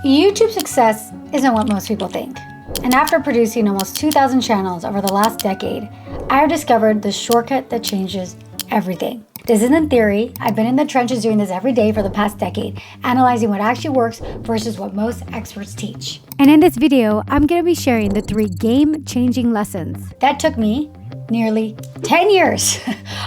YouTube success isn't what most people think. And after producing almost 2,000 channels over the last decade, I have discovered the shortcut that changes everything. This isn't theory. I've been in the trenches doing this every day for the past decade, analyzing what actually works versus what most experts teach. And in this video, I'm going to be sharing the 3 game-changing lessons that took me nearly 10 years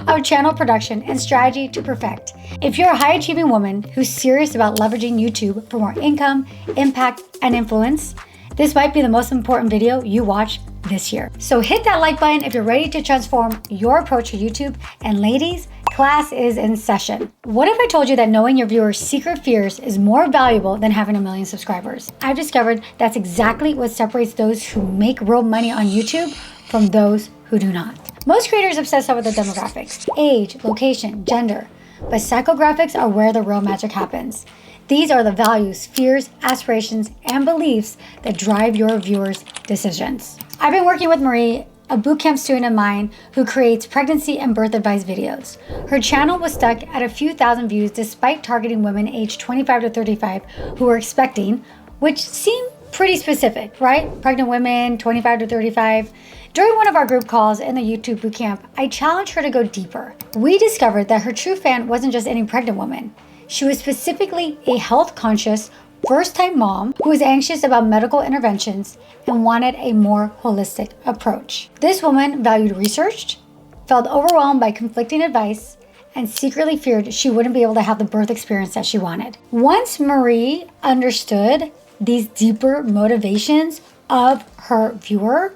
of channel production and strategy to perfect. If you're a high-achieving woman who's serious about leveraging YouTube for more income, impact, and influence, this might be the most important video you watch this year. So hit that like button if you're ready to transform your approach to YouTube. And ladies, class is in session. What if I told you that knowing your viewers' secret fears is more valuable than having 1 million subscribers? I've discovered that's exactly what separates those who make real money on YouTube from those who do not. Most creators obsess over the demographics, age, location, gender, but psychographics are where the real magic happens. These are the values, fears, aspirations, and beliefs that drive your viewers' decisions. I've been working with Marie, a bootcamp student of mine who creates pregnancy and birth advice videos. Her channel was stuck at a few thousand views despite targeting women aged 25 to 35 who were expecting, which seemed pretty specific, right? Pregnant women, 25 to 35. During one of our group calls in the YouTube bootcamp, I challenged her to go deeper. We discovered that her true fan wasn't just any pregnant woman. She was specifically a health-conscious, first-time mom who was anxious about medical interventions and wanted a more holistic approach. This woman valued research, felt overwhelmed by conflicting advice, and secretly feared she wouldn't be able to have the birth experience that she wanted. Once Marie understood these deeper motivations of her viewer,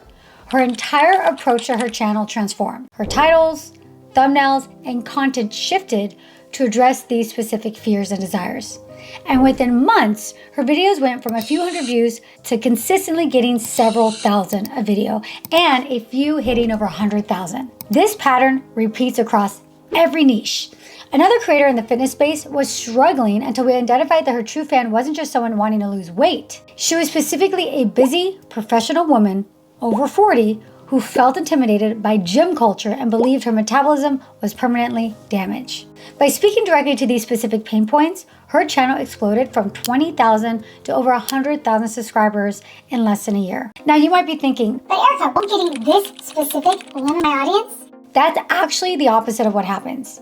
her entire approach to her channel transformed. Her titles, thumbnails, and content shifted to address these specific fears and desires. And within months, her videos went from a few hundred views to consistently getting several thousand a video, and a few hitting over 100,000. This pattern repeats across every niche. Another creator in the fitness space was struggling until we identified that her true fan wasn't just someone wanting to lose weight. She was specifically a busy, professional woman over 40 who felt intimidated by gym culture and believed her metabolism was permanently damaged. By speaking directly to these specific pain points, her channel exploded from 20,000 to over 100,000 subscribers in less than a year. Now you might be thinking, but Erika, I'm getting this specific will limit my audience? That's actually the opposite of what happens.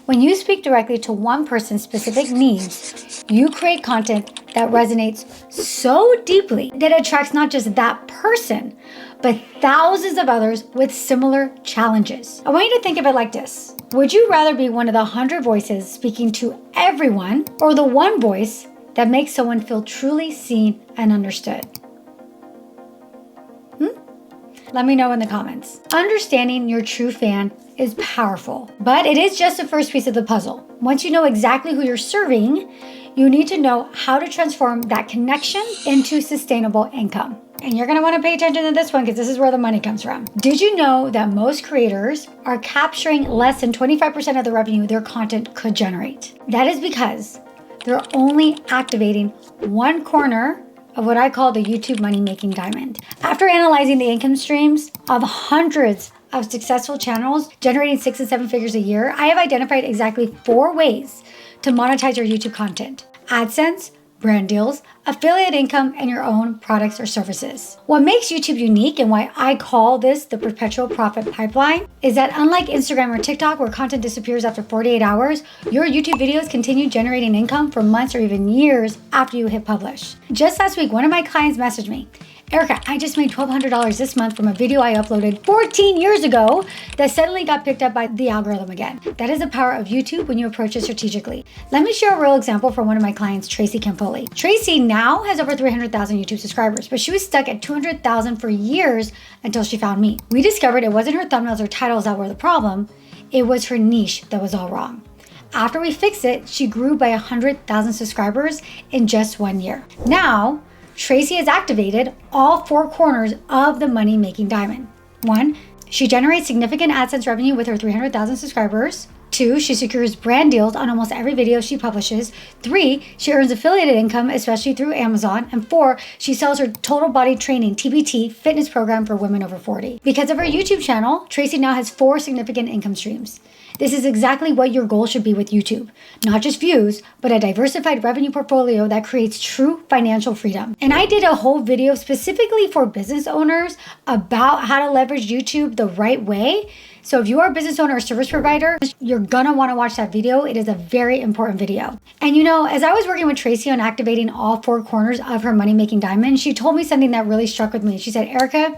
When you speak directly to one person's specific needs, you create content that resonates so deeply that it attracts not just that person, but thousands of others with similar challenges. I want you to think of it like this. Would you rather be one of the 100 voices speaking to everyone, or the one voice that makes someone feel truly seen and understood? Let me know in the comments. Understanding your true fan is powerful, but it is just the first piece of the puzzle. Once you know exactly who you're serving, you need to know how to transform that connection into sustainable income. And you're gonna wanna pay attention to this one because this is where the money comes from. Did you know that most creators are capturing less than 25% of the revenue their content could generate? That is because they're only activating one corner of what I call the YouTube money-making diamond. After analyzing the income streams of hundreds of successful channels generating 6 and 7 figures a year, I have identified exactly 4 ways to monetize your YouTube content: AdSense, brand deals, affiliate income, and your own products or services. What makes YouTube unique and why I call this the perpetual profit pipeline is that unlike Instagram or TikTok where content disappears after 48 hours, your YouTube videos continue generating income for months or even years after you hit publish. Just last week, one of my clients messaged me, Erika, I just made $1,200 this month from a video I uploaded 14 years ago that suddenly got picked up by the algorithm again. That is the power of YouTube when you approach it strategically. Let me share a real example from one of my clients, Tracy Campoli. Tracy now has over 300,000 YouTube subscribers, but she was stuck at 200,000 for years until she found me. We discovered it wasn't her thumbnails or titles that were the problem, it was her niche that was all wrong. After we fixed it, she grew by 100,000 subscribers in just 1 year. Now, Tracy has activated all 4 corners of the money-making diamond. 1, she generates significant AdSense revenue with her 300,000 subscribers. 2, she secures brand deals on almost every video she publishes. 3, she earns affiliated income, especially through Amazon. And 4, she sells her total body training, TBT, fitness program for women over 40. Because of her YouTube channel, Tracy now has 4 significant income streams. This is exactly what your goal should be with YouTube. Not just views, but a diversified revenue portfolio that creates true financial freedom. And I did a whole video specifically for business owners about how to leverage YouTube the right way. So if you are a business owner or service provider, you're gonna wanna watch that video. It is a very important video. And as I was working with Tracy on activating all 4 corners of her money-making diamond, she told me something that really struck with me. She said, Erika,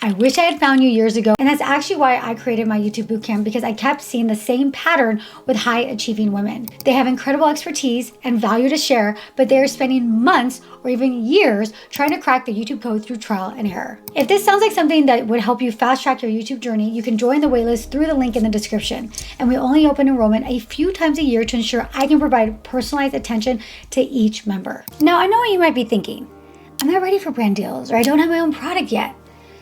I wish I had found you years ago. And that's actually why I created my YouTube bootcamp, because I kept seeing the same pattern with high achieving women. They have incredible expertise and value to share, but they are spending months or even years trying to crack the YouTube code through trial and error. If this sounds like something that would help you fast track your YouTube journey, you can join the waitlist through the link in the description. And we only open enrollment a few times a year to ensure I can provide personalized attention to each member. Now, I know what you might be thinking. I'm not ready for brand deals, or I don't have my own product yet.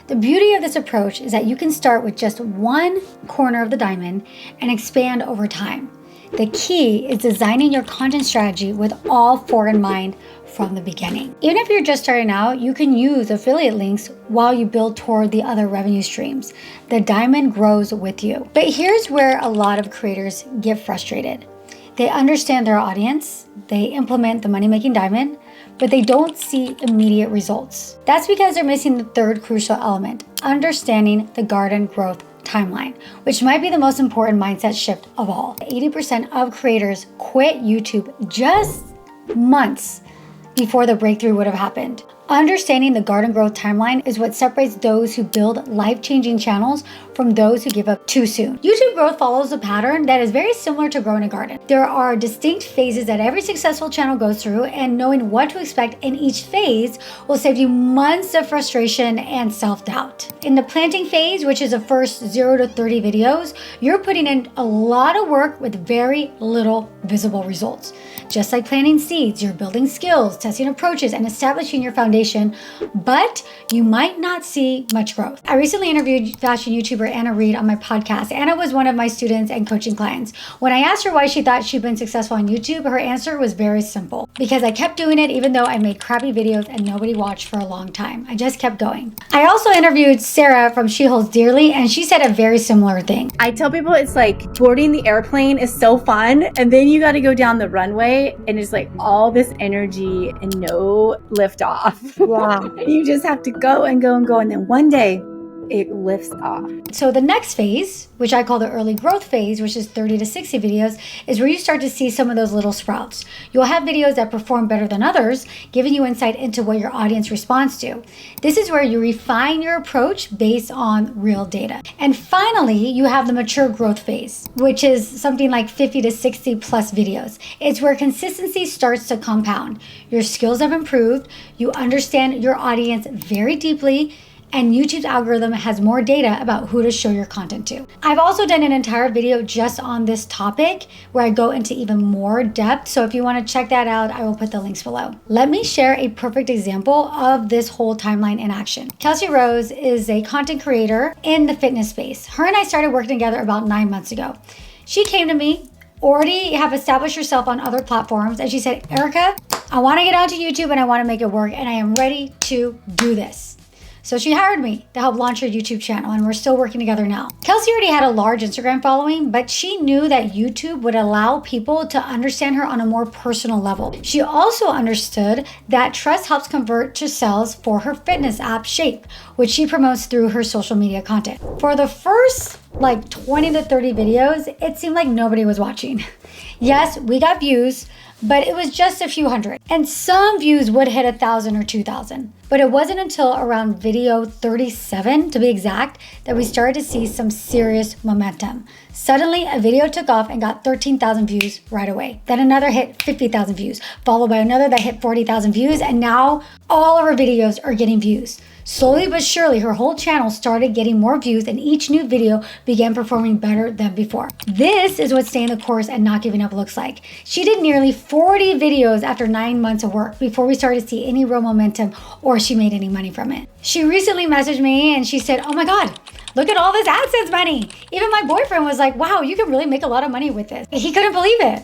The beauty of this approach is that you can start with just one corner of the diamond and expand over time. The key is designing your content strategy with all 4 in mind from the beginning. Even if you're just starting out, you can use affiliate links while you build toward the other revenue streams. The diamond grows with you. But here's where a lot of creators get frustrated. They understand their audience, they implement the money-making diamond, but they don't see immediate results. That's because they're missing the 3rd crucial element, understanding the garden growth timeline, which might be the most important mindset shift of all. 80% of creators quit YouTube just months before the breakthrough would have happened. Understanding the garden growth timeline is what separates those who build life-changing channels from those who give up too soon. YouTube growth follows a pattern that is very similar to growing a garden. There are distinct phases that every successful channel goes through, and knowing what to expect in each phase will save you months of frustration and self-doubt. In the planting phase, which is the first 0 to 30 videos, you're putting in a lot of work with very little visible results. Just like planting seeds, you're building skills, testing approaches, and establishing your foundation, but you might not see much growth. I recently interviewed fashion YouTuber Anna Reed on my podcast. Anna was one of my students and coaching clients. When I asked her why she thought she'd been successful on YouTube, her answer was very simple. Because I kept doing it even though I made crappy videos and nobody watched for a long time. I just kept going. I also interviewed Sarah from She Holds Dearly, and she said a very similar thing. I tell people it's like boarding the airplane is so fun, and then you got to go down the runway and it's like all this energy and no lift off. Wow. You just have to go and go and go, and then one day it lifts off. So the next phase, which I call the early growth phase, which is 30 to 60 videos, is where you start to see some of those little sprouts. You'll have videos that perform better than others, giving you insight into what your audience responds to. This is where you refine your approach based on real data. And finally, you have the mature growth phase, which is something like 50 to 60 plus videos. It's where consistency starts to compound. Your skills have improved, you understand your audience very deeply, and YouTube's algorithm has more data about who to show your content to. I've also done an entire video just on this topic where I go into even more depth. So if you want to check that out, I will put the links below. Let me share a perfect example of this whole timeline in action. Kelsey Rose is a content creator in the fitness space. Her and I started working together about 9 months ago. She came to me, already have established herself on other platforms, and she said, Erika, I want to get onto YouTube and I want to make it work, and I am ready to do this. So she hired me to help launch her YouTube channel, and we're still working together now. Kelsey already had a large Instagram following, but she knew that YouTube would allow people to understand her on a more personal level. She also understood that trust helps convert to sales for her fitness app Shape, which she promotes through her social media content. For the first 20 to 30 videos, it seemed like nobody was watching. Yes, we got views, but it was just a few hundred. And some views would hit 1,000 or 2,000. But it wasn't until around video 37, to be exact, that we started to see some serious momentum. Suddenly, a video took off and got 13,000 views right away. Then another hit 50,000 views, followed by another that hit 40,000 views, and now all of her videos are getting views. Slowly but surely, her whole channel started getting more views, and each new video began performing better than before. This is what staying the course and not giving up looks like. She did nearly 40 videos after 9 months of work before we started to see any real momentum or she made any money from it. She recently messaged me and she said, oh my God, look at all this AdSense money. Even my boyfriend was like, wow, you can really make a lot of money with this. He couldn't believe it.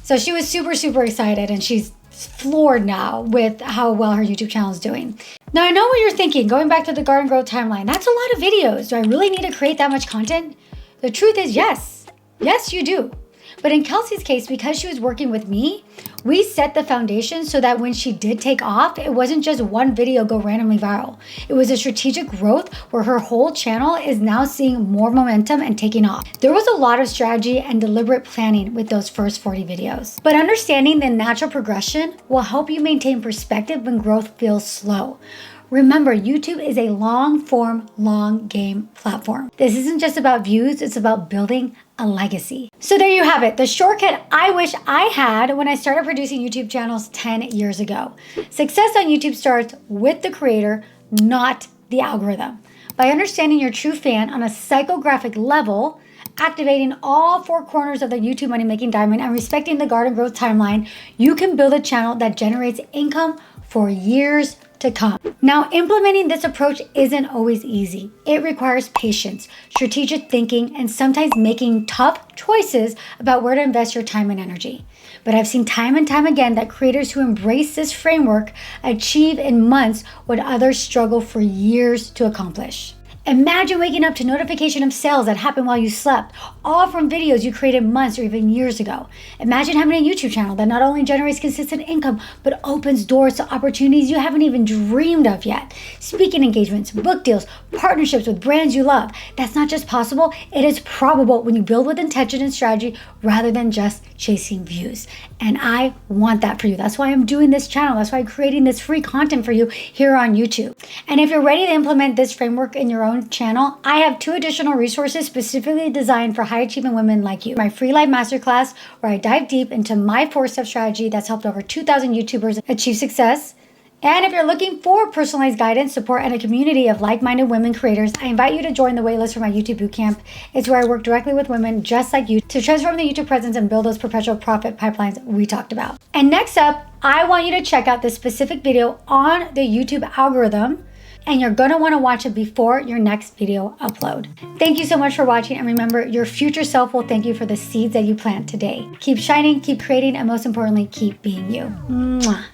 So she was super, super excited, and she's floored now with how well her YouTube channel is doing. Now I know what you're thinking, going back to the garden growth timeline, that's a lot of videos. Do I really need to create that much content? The truth is yes. Yes, you do. But in Kelsey's case, because she was working with me, we set the foundation so that when she did take off, it wasn't just one video go randomly viral. It was a strategic growth where her whole channel is now seeing more momentum and taking off. There was a lot of strategy and deliberate planning with those first 40 videos. But understanding the natural progression will help you maintain perspective when growth feels slow. Remember, YouTube is a long-form, long-game platform. This isn't just about views, it's about building a legacy. So there you have it, the shortcut I wish I had when I started producing YouTube channels 10 years ago. Success on YouTube starts with the creator, not the algorithm. By understanding your true fan on a psychographic level, activating all four corners of the YouTube money-making diamond, and respecting the garden growth timeline, you can build a channel that generates income for years to come. Now, implementing this approach isn't always easy. It requires patience, strategic thinking, and sometimes making tough choices about where to invest your time and energy. But I've seen time and time again that creators who embrace this framework achieve in months what others struggle for years to accomplish. Imagine waking up to notification of sales that happened while you slept, all from videos you created months or even years ago. Imagine having a YouTube channel that not only generates consistent income, but opens doors to opportunities you haven't even dreamed of yet. Speaking engagements, book deals, partnerships with brands you love. That's not just possible, it is probable when you build with intention and strategy rather than just chasing views. And I want that for you. That's why I'm doing this channel. That's why I'm creating this free content for you here on YouTube. And if you're ready to implement this framework in your own channel, I have 2 additional resources specifically designed for high achieving women like you. My free live masterclass, where I dive deep into my 4-step strategy that's helped over 2,000 YouTubers achieve success. And if you're looking for personalized guidance, support, and a community of like-minded women creators, I invite you to join the waitlist for my YouTube bootcamp. It's where I work directly with women just like you to transform the YouTube presence and build those perpetual profit pipelines we talked about. And next up, I want you to check out this specific video on the YouTube algorithm, and you're gonna wanna watch it before your next video upload. Thank you so much for watching, and remember, your future self will thank you for the seeds that you plant today. Keep shining, keep creating, and most importantly, keep being you. Mwah.